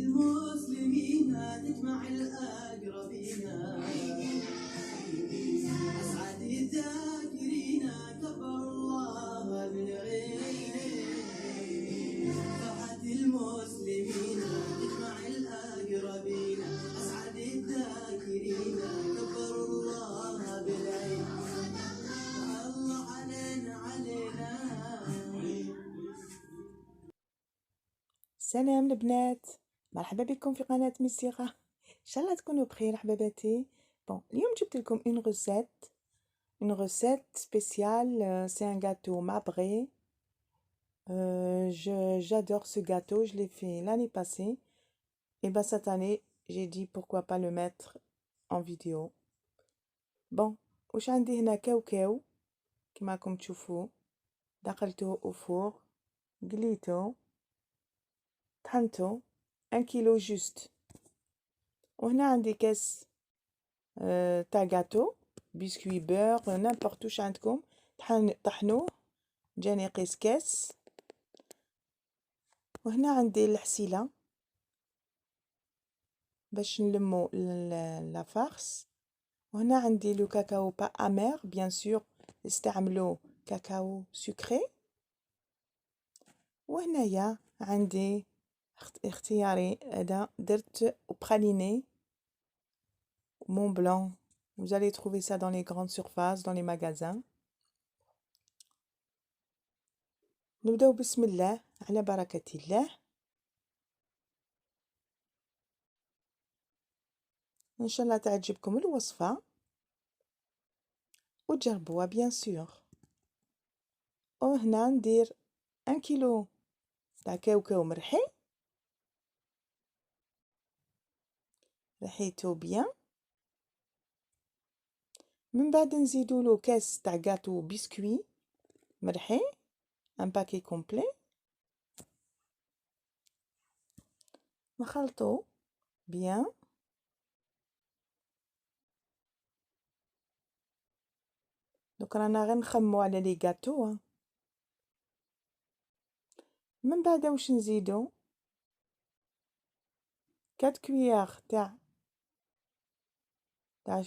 المسلمين تجمع الأقربين أسعد الذاكرين كبر الله بالغير فرحة المسلمين تجمع الأقربين أسعد الذاكرين كبر الله بالعين الله علينا سلام البنات، مرحبا بكم في قناة ميسيغا. ان شاء الله تكونوا بخير حباباتي. اليوم جبت لكم une recette spéciale. C'est un gâteau marbré. J'adore ce gâteau, je l'ai fait l'année passée. Et cette année, j'ai dit pourquoi pas le mettre en vidéo. وش عندي هنا كاوكاو كما راكم تشوفوا، دخلته au four، قليته، طحنته 1 كيلو جوست. وهنا عندي كاس تاع جاتو، بسكوي بور نامبورط واش عندكم، طحنوه جاني قيس كاس. وهنا عندي الحسيله باش نلمو لا فارس. وهنا عندي لو كاكاو با امير، بيان سور استعملوا كاكاو سكري. وهنايا عندي اختياري هذا، درت براليني Mont Blanc. Vous allez trouver ça dans les grandes surfaces, dans les magasins. نبداو بسم الله على بركة الله. ان شاء الله تعجبكم الوصفة وتجربوها بيان سور. وهنا ندير 1 كيلو تاع كاوكاو مرحي، رحيتو بيان. من بعد نزيدولو كاس تاع غاتو بسكوي مرحي، ان باكي كومبلي. نخلطو بيان. دوك رانا غير نخمو على لي غاتو. من بعد واش نزيدو 4 كويار تاع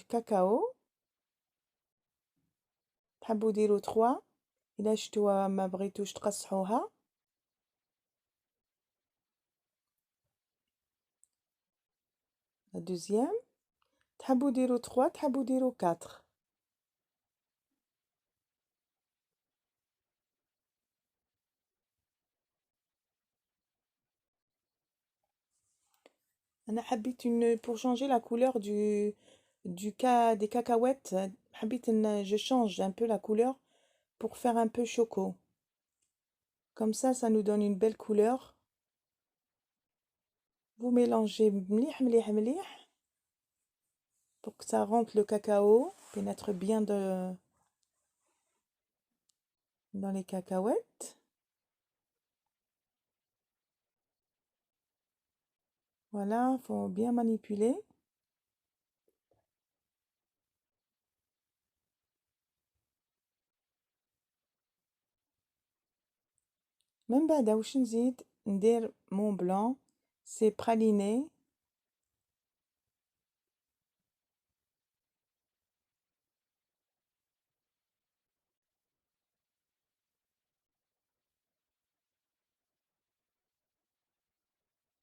كاكاو، تحبوا ديروا 3 الا شتوها ما بغيتوش تقصحوها. دوزيام تحبوا ديروا 3، تحبوا ديروا 4. انا حبيت pour changer la couleur des cacahuètes. حبيت ان je change un peu la couleur pour faire un peu choco. Comme ça nous donne une belle couleur. Vous mélangez مليح مليح مليح pour que ça rentre, le cacao pénètre bien dans les cacahuètes. Voilà, faut bien manipuler. من بعد واش نزيد ندير مون بلان، سي براليني.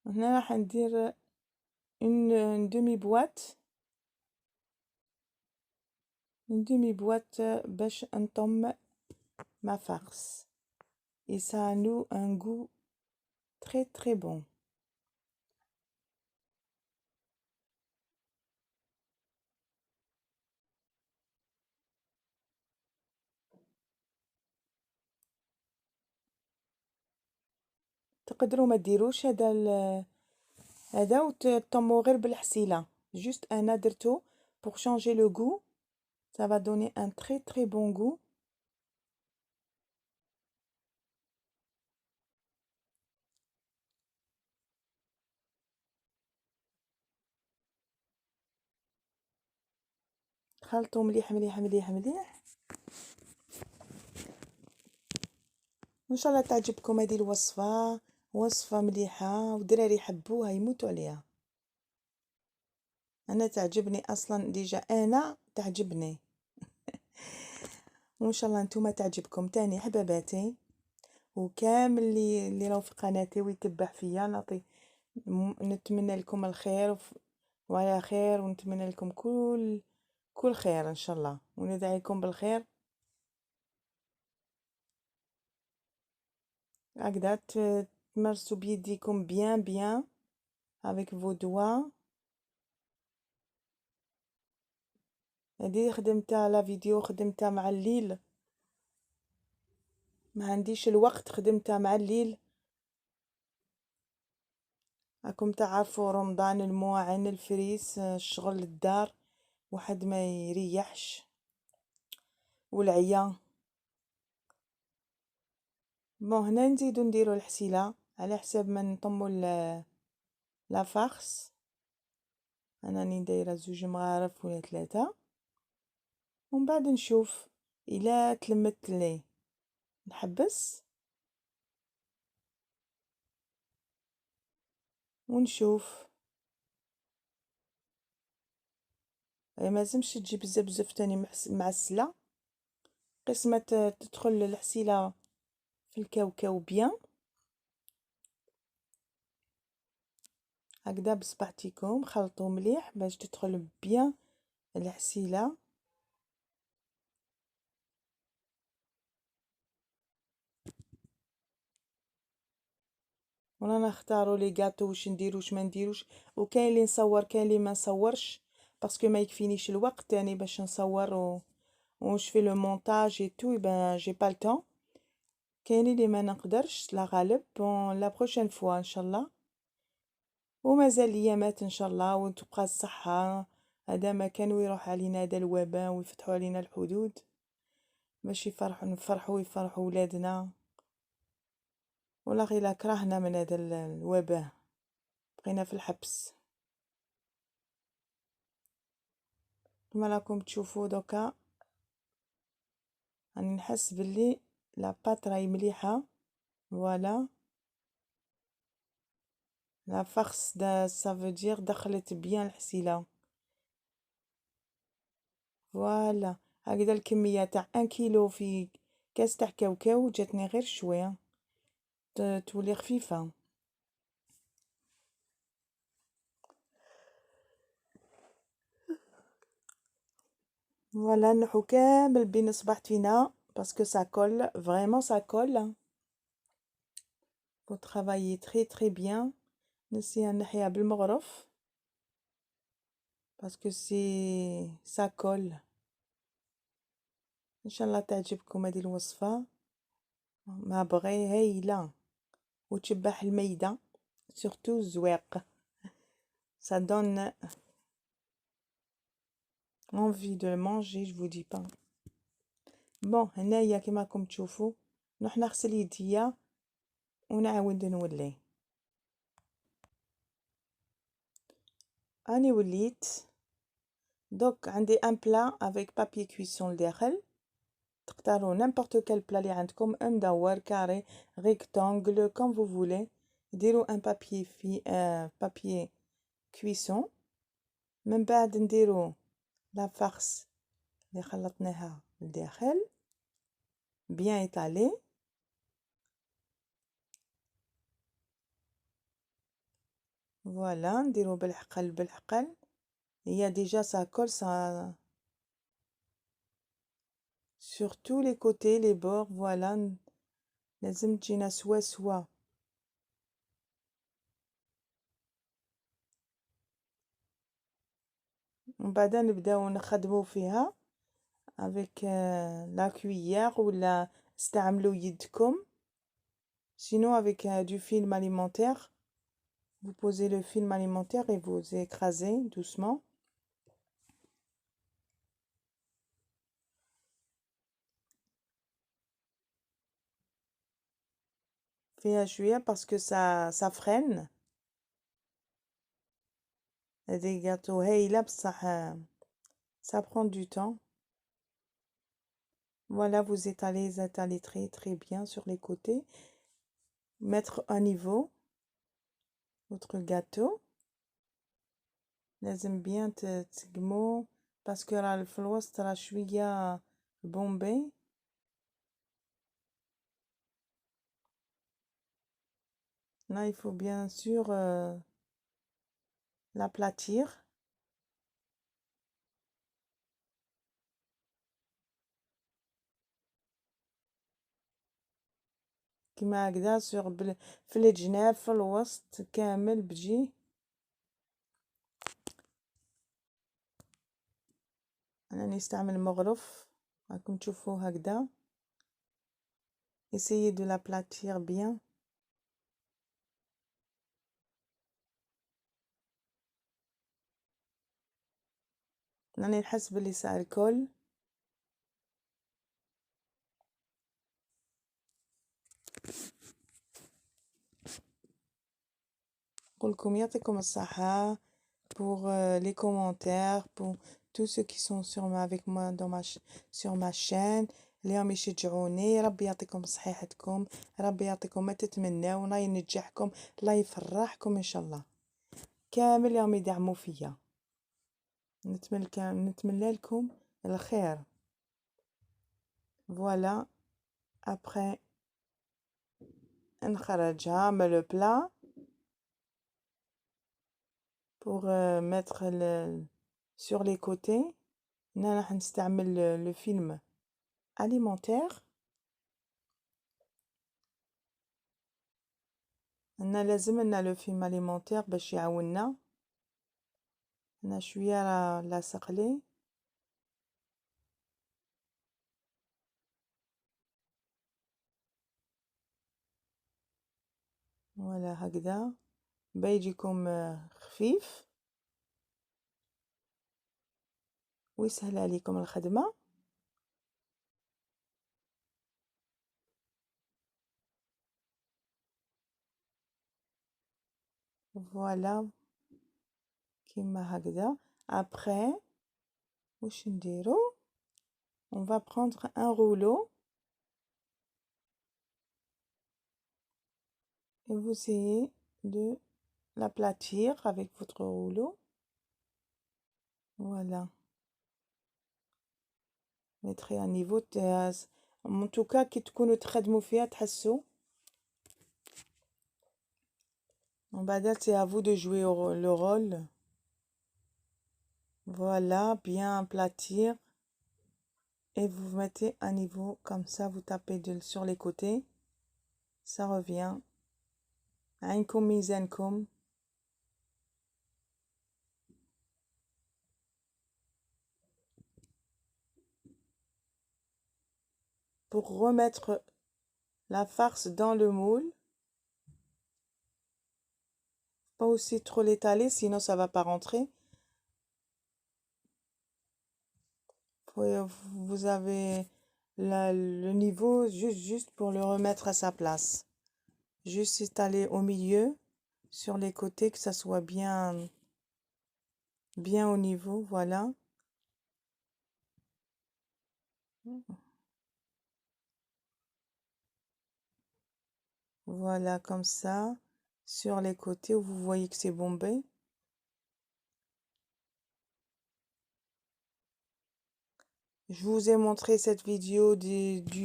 هنا راح ندير une demi boîte باش نطم ma farce. Et ça a nous un goût très très bon. تقدروا ما ديروش هذا وتطموا غير بالحسيله. juste انا درتو pour changer le goût. Ça va donner un très très bon goût. خلطوا مليح مليح مليح مليح. ان شاء الله تعجبكم هذه الوصفه. وصفة مليحة والدراري يحبوها يموتوا عليها. انا تعجبني اصلا ديجا، انا تعجبني وان شاء الله نتوما تعجبكم تاني حباباتي. وكامل اللي راهو في قناتي ويتبع فيا نعطي نتمنى لكم الخير وعلى خير، ونتمنى لكم كل خير ان شاء الله، وندعي لكم بالخير. هكذا تمارسوا بيديكم بيان بيان avec vos doigts. هذه خدمتها لا فيديو، خدمتها مع الليل، ما عنديش الوقت، خدمتها مع الليل. راكم تعرفوا رمضان، المواعن، الفريس، الشغل الدار، واحد ما يريحش والعيا. بون هنا نزيدو نديرو الحسيله على حساب ما نطمو لا فارس. انا راني دايره 2 مغارف ولا 3، ومن بعد نشوف الا تلمت لي نحبس ونشوف. ما لازمش تجي بزاف بزاف تاني معسله، قسمه تدخل الحسيله في الكاوكاو بيان هكذا بصبعتيكم، خلطوا مليح باش تدخل بيان الحسيله. ورانا نختاروا لي غاتو واش نديرو واش ما نديروش، وكاين اللي نصور كاين اللي ما نصورش باسكو ما يكفينيش الوقت تاني باش نصور وش في لو مونتاج اي تو، ben j'ai pas le temps. كاين اللي ما نقدرش لا غالب، بون لا بروشين فوا ان شاء الله. ومازال ايامات ان شاء الله وتبقى الصحه، هذا ما كان ويروح علينا هذا الوباء ويفتحوا علينا الحدود باش نفرحوا ويفرحوا ولادنا، ولا غير لا كرهنا من هذا الوباء، بقينا في الحبس. كما راكم تشوفوا دوكا راني نحس باللي لا بات راهي مليحه. فوالا لا فارس دا سافو دخلت بيان الحسيله. فوالا هكذا الكميه تاع 1 كيلو في كاس تاع كاوكاو جاتني غير شويه، تولي خفيفه. فوالا نحو كامل بين صباحتينا باسكو سا كول فريمون سا كول. faut travailler très très bien. نسيا نحيا بالمغرف باسكو سي سا كول. ان شاء الله تعجبكم هذه الوصفه، ما بغي هايله وتشبح الميده سورتو الزواق، ça donne envie de le manger, je vous dis pas. بون هنايا كيما راكم تشوفوا نروح نغسل يديا ونعاود نولي. اني وليت دوك عندي ان بلا افيك بابي كويسون لداخل، تختاروا نيمبورط كال بلا اللي عندكم، مدور كاري ريكتانغل كوم فو فولي، ديروا ان بابي في بابي كويسون. من بعد نديروا لا فارس اللي خلطناها لداخل بيان ايطالي. فوالا نديرو بالحقل بالحقل، هي ديجا سا كول سا sur tous les côtés les bords. فوالا لازم تجينا سوا سوا. ومن بعد نبداو نخدمو فيها avec la cuillère ولا استعملوا يدكم، sinon avec du film alimentaire vous posez le film alimentaire et vous écrasez doucement. فيها شويه باسكو ça freine. هذه gâteau هايله بصح ça prend du temps. Voilà, vous étalez très très bien sur les côtés. mettre à niveau votre gâteau. لازم bien تسقموه باسكو راه في الوسط راه شوية بومبي. Là il faut bien sûr l'aplatir. كيما هكذا في الجناب في الوسط كامل بجي. انا نستعمل مغرف راكم تشوفوا هكذا. essayez de l'aplatir bien. راني نحس بلي صار الكل. نقولكم يعطيكم الصحة pour les commentaires, pour tous ceux qui sont avec moi sur ma chaîne. اليوم يشجعوني. ربي يعطيكم صحيحتكم، ربي يعطيكم ما تتمناو، الله ينجحكم، الله يفرحكم ان شاء الله. كامل اليوم يدعموا فيا. نتمنى لكم الخير. فوالا après نخرجها من le plat pour mettre sur les côtés. هنا راح نستعمل le film alimentaire. هنا لازم لنا لو فيلم اليمونتير باش يعاوننا. هنا شويه لاصق لي. ولا هكذا بيجيكم خفيف ويسهل عليكم الخدمه. فوالا كيما هكذا. après واش نديرو؟ on va prendre un rouleau et vous essayez de l'aplatir avec votre rouleau. Voilà, mettrez un niveau en tout cas كي تكونوا تخدموا فيها تحسوا. En bas c'est à vous de jouer le rôle. Voilà, bien aplatir et vous mettez à niveau comme ça, vous tapez sur les côtés, ça revient. عينكم ميزانكم. Pour remettre la farce dans le moule, pas aussi trop l'étaler sinon ça va pas rentrer. Vous avez le niveau juste pour le remettre à sa place. Juste étaler au milieu, sur les côtés, que ça soit bien au niveau. Voilà. Voilà, comme ça, sur les côtés où vous voyez que c'est bombé. Je vous ai montré cette vidéo du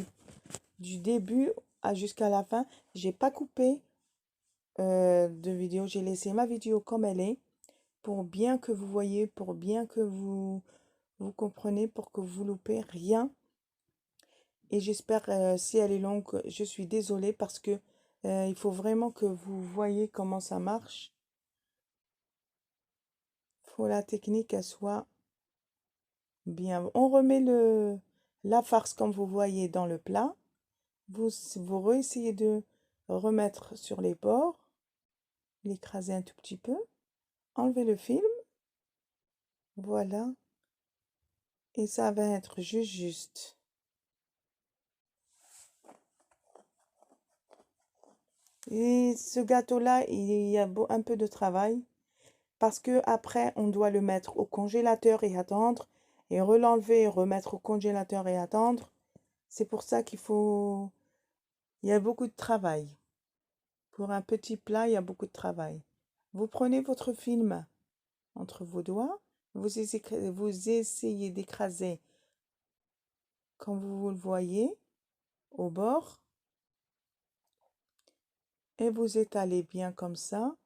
début jusqu'à la fin. J'ai pas coupé de vidéo, j'ai laissé ma vidéo comme elle est pour bien que vous voyez, pour bien que vous comprenez, pour que vous loupez rien. Et j'espère si elle est longue, je suis désolée parce que il faut vraiment que vous voyez comment ça marche. Faut la technique elle soit bien. On remet la farce comme vous voyez dans le plat. Vous réessayez de remettre sur les bords, l'écraser un tout petit peu, enlever le film, voilà, et ça va être juste. Et ce gâteau-là, il y a un peu de travail parce que après on doit le mettre au congélateur et attendre, et l'enlever et remettre au congélateur et attendre. C'est pour ça il y a beaucoup de travail. Pour un petit plat, il y a beaucoup de travail. Vous prenez votre film entre vos doigts, vous essayez d'écraser comme vous le voyez au bord et vous étalez bien comme ça.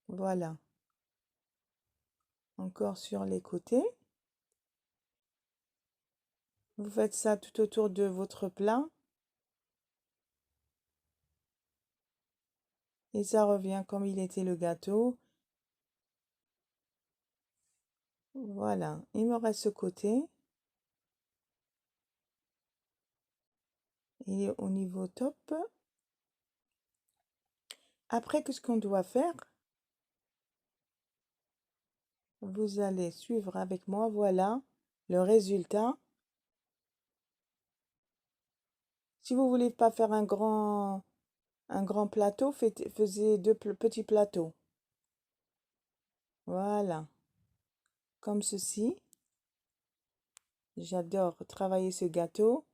Voilà. Encore sur les côtés. Vous faites ça tout autour de votre plat. Et ça revient comme il était le gâteau. Voilà. Il me reste ce côté. Il est au niveau top. Après, qu'est-ce qu'on doit faire? Vous allez suivre avec moi. Voilà le résultat. Si vous voulez pas faire un grand plateau, faisez deux petits plateaux. Voilà. Comme ceci. J'adore travailler ce gâteau.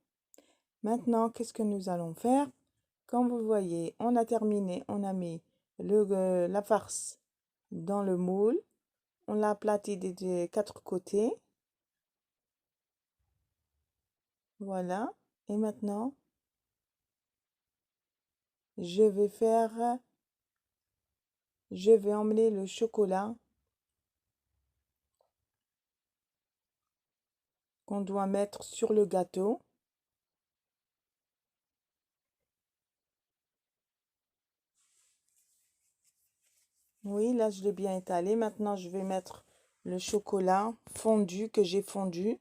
Maintenant, qu'est-ce que nous allons faire? Comme vous voyez, on a terminé. On a mis la farce dans le moule. On l'a aplati des quatre côtés. Voilà. Et maintenant, je vais emmener le chocolat qu'on doit mettre sur le gâteau. Oui, là, je l'ai bien étalé. Maintenant, je vais mettre le chocolat fondu que j'ai fondu.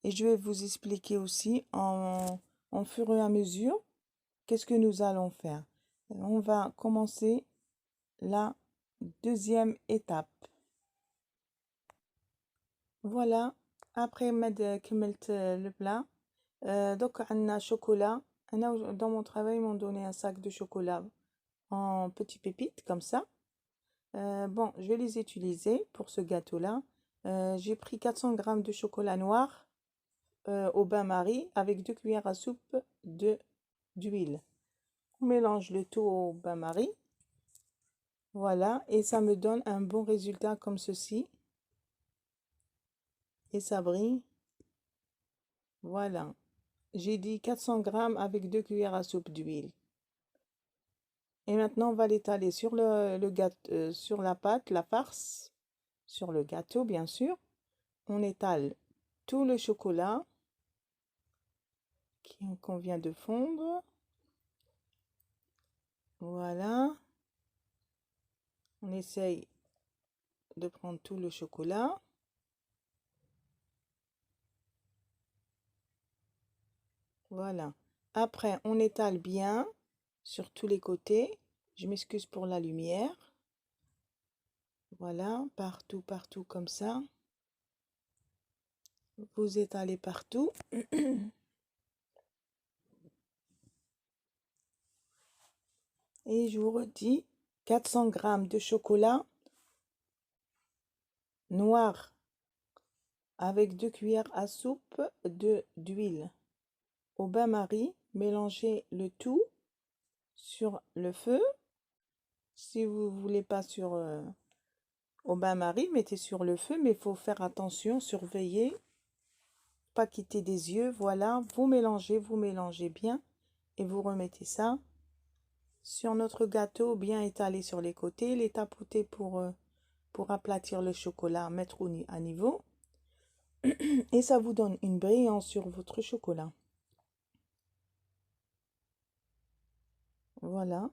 Et je vais vous expliquer aussi en fur et à mesure qu'est-ce que nous allons faire. On va commencer la deuxième étape. Voilà, après كملت le plat. Donc on a chocolat. Dans mon travail, ils m'ont donné un sac de chocolat en petites pépites comme ça. Bon, je vais les utiliser pour ce gâteau-là. J'ai pris 400 g de chocolat noir au bain-marie avec 2 cuillères à soupe d'huile. On mélange le tout au bain-marie. Voilà, et ça me donne un bon résultat comme ceci. Et ça brille. Voilà. J'ai dit 400 g avec 2 cuillères à soupe d'huile. Et maintenant, on va l'étaler sur le gâteau, sur la pâte, la farce, sur le gâteau, bien sûr. On étale tout le chocolat qu'on vient de fondre. Voilà. On essaye de prendre tout le chocolat. Voilà. Après, on étale bien sur tous les côtés. Je m'excuse pour la lumière. Voilà, partout, partout comme ça. Vous étalez partout. Et je vous redis, 400 g de chocolat noir avec 2 cuillères à soupe d'huile au bain-marie. Mélangez le tout sur le feu. Si vous ne voulez pas au bain-marie, mettez sur le feu, mais il faut faire attention, surveiller, pas quitter des yeux. Voilà, vous mélangez bien et vous remettez ça sur notre gâteau bien étalé sur les côtés, les tapoter pour aplatir le chocolat, mettre à niveau. Et ça vous donne une brillance sur votre chocolat. Voilà.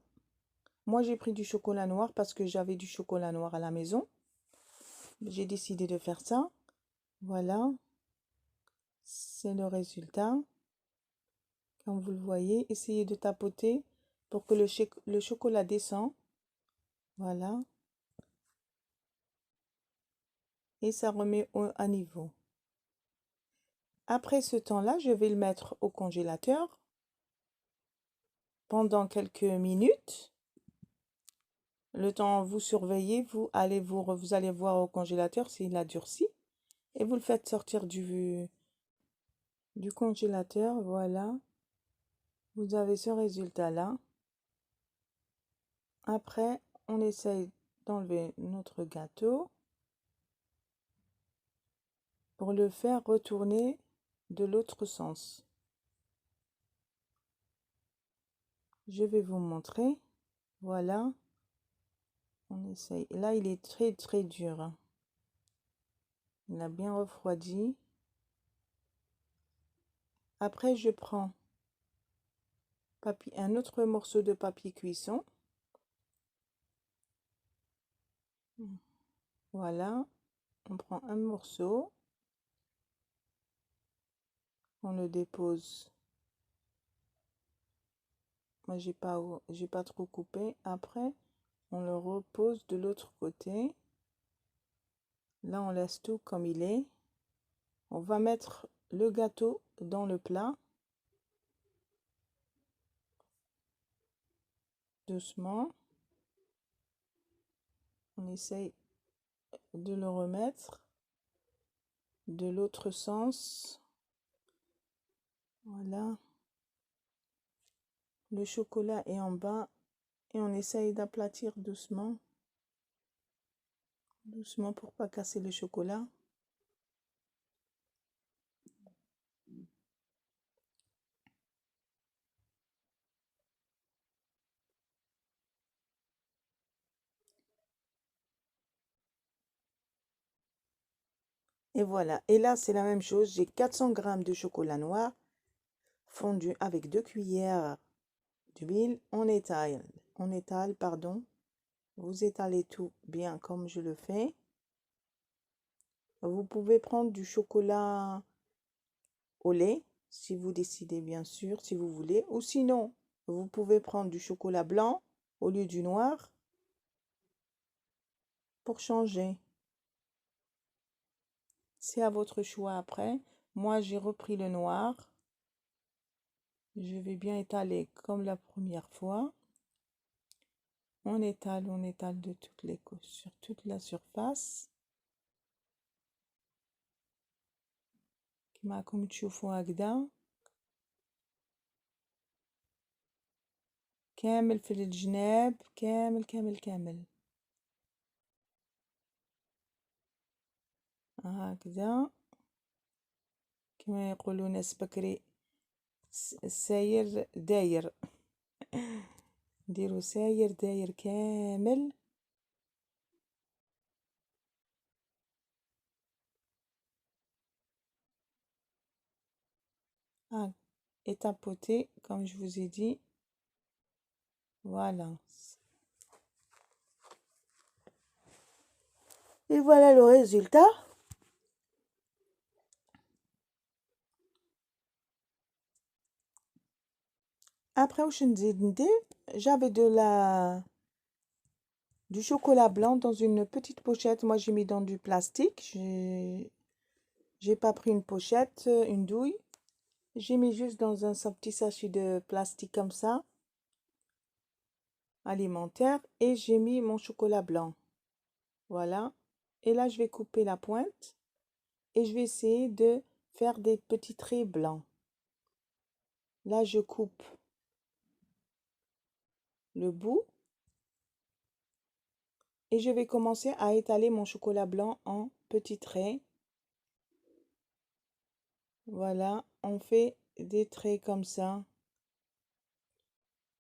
Moi, j'ai pris du chocolat noir parce que j'avais du chocolat noir à la maison. J'ai décidé de faire ça. Voilà. C'est le résultat. Comme vous le voyez, essayez de tapoter pour que le chocolat descend. Voilà. Et ça remet à niveau. Après ce temps-là, je vais le mettre au congélateur pendant quelques minutes. Le temps, vous surveillez, vous allez voir au congélateur s'il a durci. et vous le faites sortir du congélateur. Voilà, vous avez ce résultat-là. Après, on essaye d'enlever notre gâteau pour le faire retourner de l'autre sens. Je vais vous montrer. Voilà, on essaye. Là, il est très très dur, hein. Il a bien refroidi. Après, je prends un autre morceau de papier cuisson. Voilà, on prend un morceau, on le dépose. Moi, j'ai pas trop coupé. Après, on le repose de l'autre côté. Là, on laisse tout comme il est. On va mettre le gâteau dans le plat. Doucement. On essaye de le remettre de l'autre sens. Voilà. Le chocolat est en bas et on essaye d'aplatir doucement. Doucement pour pas casser le chocolat. Et voilà. Et là, c'est la même chose. J'ai 400 g de chocolat noir fondu avec 2 cuillères d'huile. On étale, pardon. Vous étalez tout bien comme je le fais. Vous pouvez prendre du chocolat au lait, si vous décidez bien sûr, si vous voulez. Ou sinon, vous pouvez prendre du chocolat blanc au lieu du noir pour changer. C'est à votre choix après. Moi, j'ai repris le noir. Je vais bien étaler comme la première fois. On étale de toutes les sur toute la surface. كما تشوفوا هكذا كامل في الجناب كامل كامل كامل هكذا كما يقولوا ناس بكري ساير داير نديرو ساير داير كامل et tapoter comme je vous ai dit. Voilà. Et voilà le résultat. Après, j'avais du chocolat blanc dans une petite pochette. Moi, j'ai mis dans du plastique. J'ai pas pris une pochette, une douille. J'ai mis juste dans un petit sachet de plastique comme ça, alimentaire. Et j'ai mis mon chocolat blanc. Voilà. Et là, je vais couper la pointe. Et je vais essayer de faire des petits traits blancs. Là, je coupe le bout. Et je vais commencer à étaler mon chocolat blanc en petits traits. Voilà, on fait des traits comme ça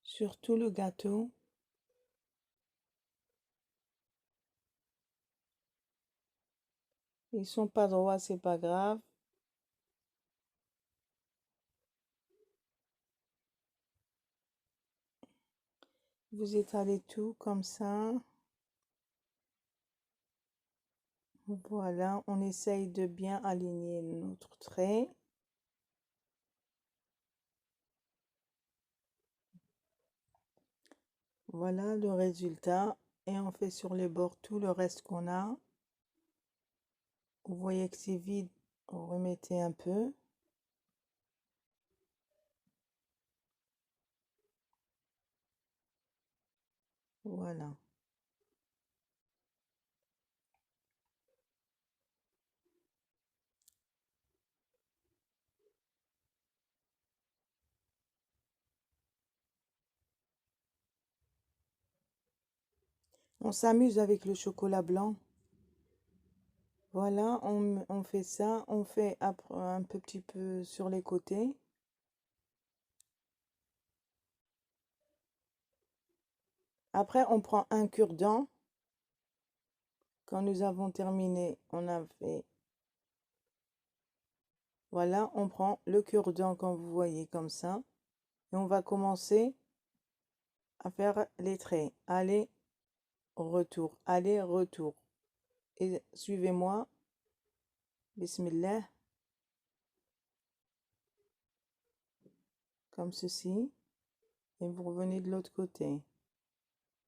sur tout le gâteau. Ils sont pas droits, c'est pas grave. Vous étalez tout comme ça. Voilà, on essaye de bien aligner notre trait. Voilà le résultat. Et on fait sur les bords tout le reste qu'on a. Vous voyez que c'est vide, vous remettez un peu. Voilà. On s'amuse avec le chocolat blanc. Voilà, on fait ça. On fait un petit peu sur les côtés. Après, on prend un cure-dent. Quand nous avons terminé, on a fait... Voilà, on prend le cure-dent comme vous voyez comme ça. Et on va commencer à faire les traits. Aller, retour, aller, retour. Et suivez-moi. Bismillah. Comme ceci. Et vous revenez de l'autre côté.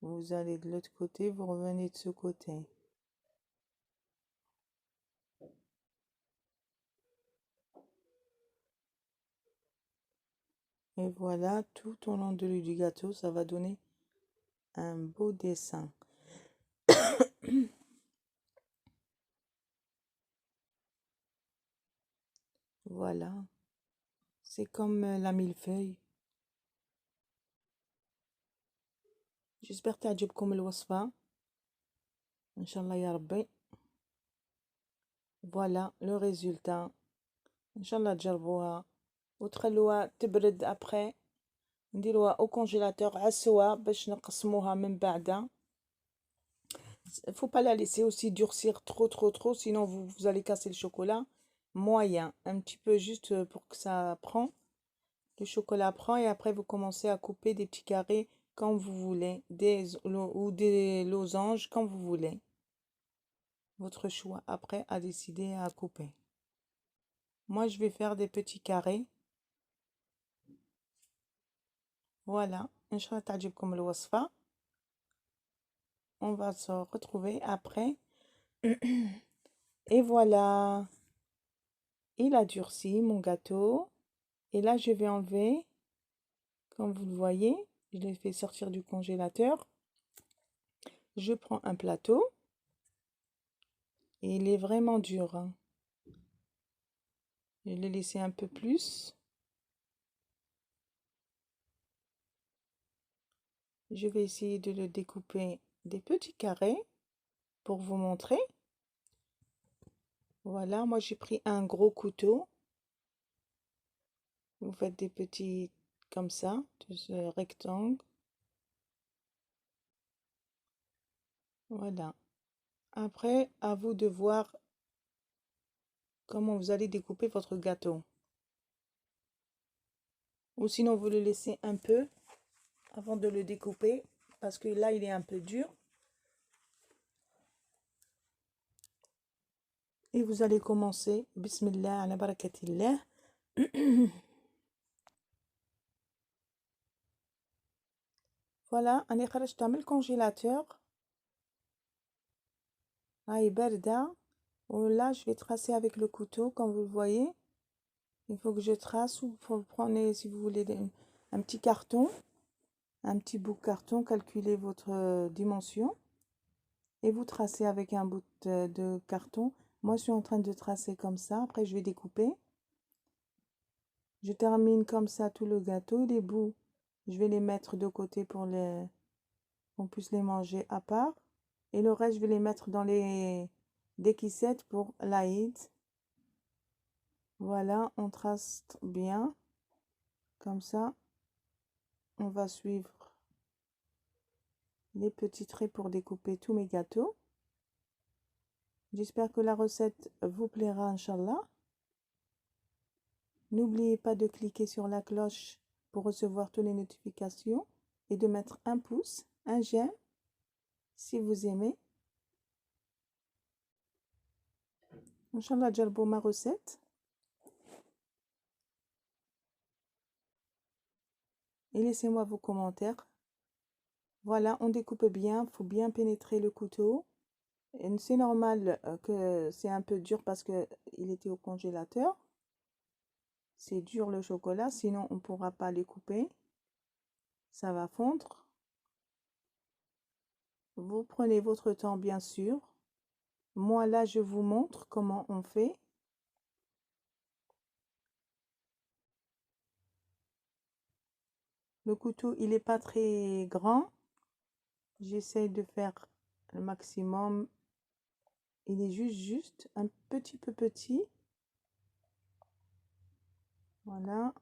Vous allez de l'autre côté, vous revenez de ce côté. Et voilà, tout au long du gâteau, ça va donner un beau dessin. Voilà, c'est comme la millefeuille. J'espère تعجبكم الوصفة. إن شاء الله يا ربي. Voilà le résultat. إن شاء الله تجربوها وتخلوها تبرد après. نديروها au congélateur على السوا باش نقسموها من بعد. Faut pas la laisser aussi durcir trop, sinon vous allez casser le chocolat. Moyen, un petit peu juste pour que ça prend. Le chocolat prend et après vous commencez à couper des petits carrés quand vous voulez, ou des losanges quand vous voulez. Votre choix après à décider à couper. Moi je vais faire des petits carrés. Voilà, Inch'Allah تعجبكم الوصفة. On va se retrouver après. Et voilà, il a durci mon gâteau. Et là, je vais enlever, comme vous le voyez, je l'ai fait sortir du congélateur. Je prends un plateau. Et il est vraiment dur, hein. Je l'ai laissé un peu plus. Je vais essayer de le découper des petits carrés pour vous montrer. Voilà, moi j'ai pris un gros couteau. Vous faites des petits comme ça, de ce rectangle. Voilà. Après, à vous de voir comment vous allez découper votre gâteau. Ou sinon, vous le laissez un peu avant de le découper, parce que là, il est un peu dur. Et vous allez commencer. Bismillah, ala barakatillah. Voilà, أنا خرجتها من الكونجيلاتور. هاي باردة. Là, je vais tracer avec le couteau, comme vous le voyez. Il faut que je trace, ou vous prenez, si vous voulez, un petit carton, un petit bout de carton, calculez votre dimension. Et vous tracez avec un bout de carton. Moi, je suis en train de tracer comme ça. Après, je vais découper. Je termine comme ça tout le gâteau. Les bouts, je vais les mettre de côté pour qu'on puisse les manger à part. Et le reste, je vais les mettre dans des déquissettes pour l'Aïd. Voilà, on trace bien. Comme ça, on va suivre les petits traits pour découper tous mes gâteaux. J'espère que la recette vous plaira, Inch'Allah. N'oubliez pas de cliquer sur la cloche pour recevoir toutes les notifications et de mettre un pouce, un j'aime si vous aimez. Inch'Allah, jarbo ma recette. Et laissez-moi vos commentaires. Voilà, on découpe bien, il faut bien pénétrer le couteau. C'est normal que c'est un peu dur parce qu'il était au congélateur. C'est dur le chocolat, sinon on ne pourra pas les couper. Ça va fondre. Vous prenez votre temps, bien sûr. Moi, là, je vous montre comment on fait. Le couteau, il n'est pas très grand. J'essaie de faire le maximum, il est juste un petit peu petit. Voilà.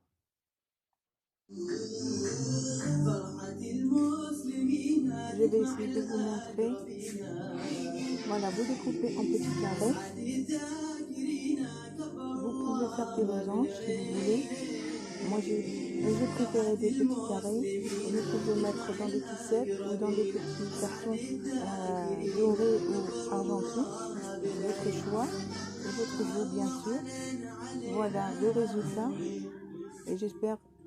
Je vais essayer de vous montrer. Voilà, vous découpez en petits carrés. Vous pouvez faire des losanges si vous voulez. Moi, j'ai préféré des petits carrés. Vous pouvez mettre dans des tissettes ou dans des petits cartons dorés ou argentés. Votre choix et votre goût, bien sûr. Voilà le résultat. Et j'espère